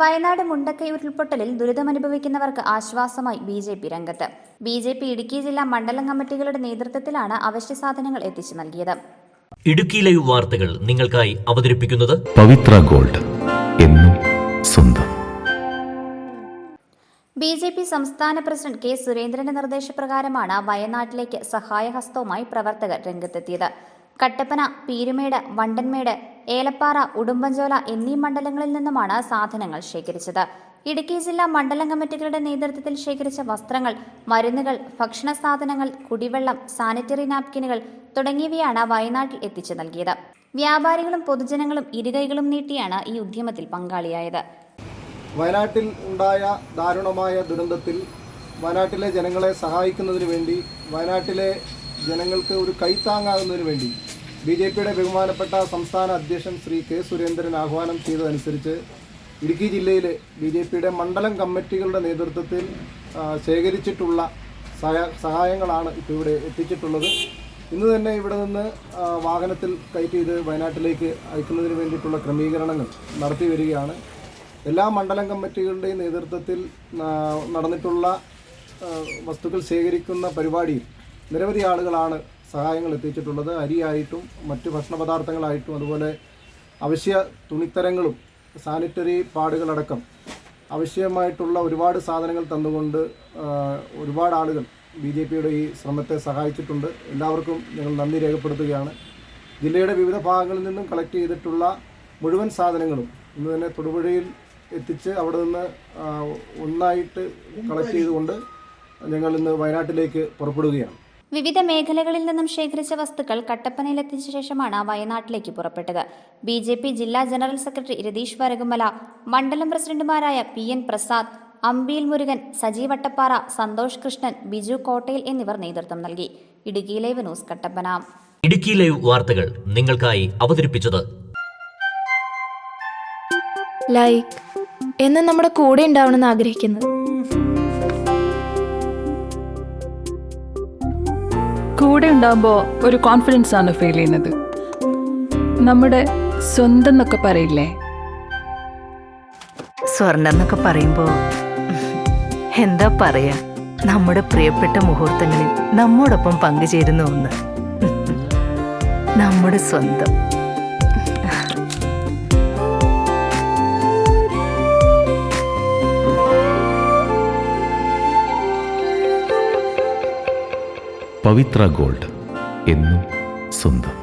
വയനാട് മുണ്ടക്കൈ ഉരുൾപൊട്ടലിൽ ദുരിതമനുഭവിക്കുന്നവർക്ക് ആശ്വാസമായി ബിജെപി രംഗത്ത്. ബിജെപി ഇടുക്കി ജില്ലാ മണ്ഡലം കമ്മിറ്റികളുടെ നേതൃത്വത്തിലാണ് അവശ്യ സാധനങ്ങൾ എത്തിച്ചു നൽകിയത്. ഇടുക്കി ലൈവ് വാർത്തകൾ നിങ്ങൾക്കായി അവതരിപ്പിക്കുന്നത് പവിത്ര ഗോൾഡ്, എന്നും സ്വന്തം. ബിജെപി സംസ്ഥാന പ്രസിഡന്റ് കെ സുരേന്ദ്രന്റെ നിർദ്ദേശപ്രകാരമാണ് വയനാട്ടിലേക്ക് സഹായഹസ്തവുമായി പ്രവർത്തകർ രംഗത്തെത്തിയത്. കട്ടപ്പന, പീരുമേട്, വണ്ടൻമേട്, ഏലപ്പാറ, ഉടുമ്പൻചോല എന്നീ മണ്ഡലങ്ങളിൽ നിന്നുമാണ് സാധനങ്ങൾ ശേഖരിച്ചത്. ഇടുക്കി ജില്ലാ മണ്ഡലം കമ്മിറ്റികളുടെ നേതൃത്വത്തിൽ ശേഖരിച്ച വസ്ത്രങ്ങൾ, മരുന്നുകൾ, ഭക്ഷണ സാധനങ്ങൾ, കുടിവെള്ളം, സാനിറ്ററി നാപ്കിനുകൾ തുടങ്ങിയവയാണ് വയനാട്ടിൽ എത്തിച്ചു നൽകിയത്. വ്യാപാരികളും പൊതുജനങ്ങളും ഇരുകൈകളും നീട്ടിയാണ് ഈ ഉദ്യമത്തിൽ പങ്കാളിയായത്. വയനാട്ടിൽ ഉണ്ടായ ദാരുണമായ ദുരന്തത്തിൽ വയനാട്ടിലെ ജനങ്ങളെ സഹായിക്കുന്നതിന് വേണ്ടി, വയനാട്ടിലെ ജനങ്ങൾക്ക് ഒരു കൈത്താങ്ങാകുന്നതിന് വേണ്ടി ബിജെപിയുടെ ബഹുമാനപ്പെട്ട സംസ്ഥാന അധ്യക്ഷൻ ശ്രീ കെ സുരേന്ദ്രൻ ആഹ്വാനം ചെയ്തതനുസരിച്ച് ഇടുക്കി ജില്ലയിലെ ബിജെപിയുടെ മണ്ഡലം കമ്മിറ്റികളുടെ നേതൃത്വത്തിൽ ശേഖരിച്ചിട്ടുള്ള സഹായങ്ങളാണ് ഇപ്പോൾ ഇവിടെ എത്തിച്ചിട്ടുള്ളത്. ഇന്ന് തന്നെ ഇവിടെ നിന്ന് വാഹനത്തിൽ കയറ്റി ഇത് വയനാട്ടിലേക്ക് അയക്കുന്നതിന് വേണ്ടിയിട്ടുള്ള ക്രമീകരണങ്ങൾ നടത്തി വരികയാണ്. എല്ലാ മണ്ഡലം കമ്മിറ്റികളുടെയും നേതൃത്വത്തിൽ നടന്നിട്ടുള്ള വസ്തുക്കൾ ശേഖരിക്കുന്ന പരിപാടിയിൽ നിരവധി ആളുകളാണ് സഹായങ്ങൾ എത്തിച്ചിട്ടുള്ളത്. അരിയായിട്ടും മറ്റ് ഭക്ഷണ പദാർത്ഥങ്ങളായിട്ടും അതുപോലെ അവശ്യ തുണിത്തരങ്ങളും സാനിറ്ററി പാഡുകളടക്കം ആവശ്യമായിട്ടുള്ള ഒരുപാട് സാധനങ്ങൾ തന്നുകൊണ്ട് ഒരുപാട് ആളുകൾ ബിജെപിയുടെ ഈ ശ്രമത്തെ സഹായിച്ചിട്ടുണ്ട്. എല്ലാവർക്കും ഞങ്ങൾ നന്ദി രേഖപ്പെടുത്തുകയാണ്. ജില്ലയുടെ വിവിധ ഭാഗങ്ങളിൽ നിന്നും കളക്ട് ചെയ്തിട്ടുള്ള മുഴുവൻ സാധനങ്ങളും ഇന്ന് തന്നെ തൊടുപുഴയിൽ എത്തിച്ച് അവിടെ നിന്ന് ഒന്നായിട്ട് കളക്ട് ചെയ്തുകൊണ്ട് ഞങ്ങൾ ഇന്ന് വയനാട്ടിലേക്ക് പുറപ്പെടുകയാണ്. വിവിധ മേഖലകളിൽ നിന്നും ശേഖരിച്ച വസ്തുക്കൾ കട്ടപ്പനയിൽ എത്തിച്ച ശേഷമാണ് വയനാട്ടിലേക്ക് പുറപ്പെട്ടത്. ബിജെപി ജില്ലാ ജനറൽ സെക്രട്ടറി രതീഷ് വരകുമല, മണ്ഡലം പ്രസിഡന്റുമാരായ PN പ്രസാദ്, അമ്പിയിൽ മുരുകൻ, സജി വട്ടപ്പാറ, സന്തോഷ് കൃഷ്ണൻ, ബിജു കോട്ടയിൽ എന്നിവർ നേതൃത്വം നൽകി. Idukki live news, Kattappana. Idukki live വാർത്തകൾ നിങ്ങൾക്കായി അവതരിപ്പിച്ചത് ലൈക്ക് എന്ന് നമ്മുടെ കൂടെ ഉണ്ടാവണമെന്ന് ആഗ്രഹിക്കുന്നത്. കൂടെ ഉണ്ടാകുമ്പോൾ ഒരു കോൺഫിഡൻസ് ആണ് ഫീൽ ചെയ്യുന്നത്. നമ്മുടെ സ്വന്തം എന്നൊക്കെ പറയില്ലേ, സ്വർണ്ണം എന്നൊക്കെ പറയുമ്പോൾ എന്താ പറയാ, നമ്മുടെ പ്രിയപ്പെട്ട മുഹൂർത്തങ്ങളിൽ നമ്മോടൊപ്പം പങ്കുചേരുന്ന ഒന്ന്, നമ്മുടെ സ്വന്തം. പവിത്ര ഗോൾഡ്, എന്നും സ്വന്തം.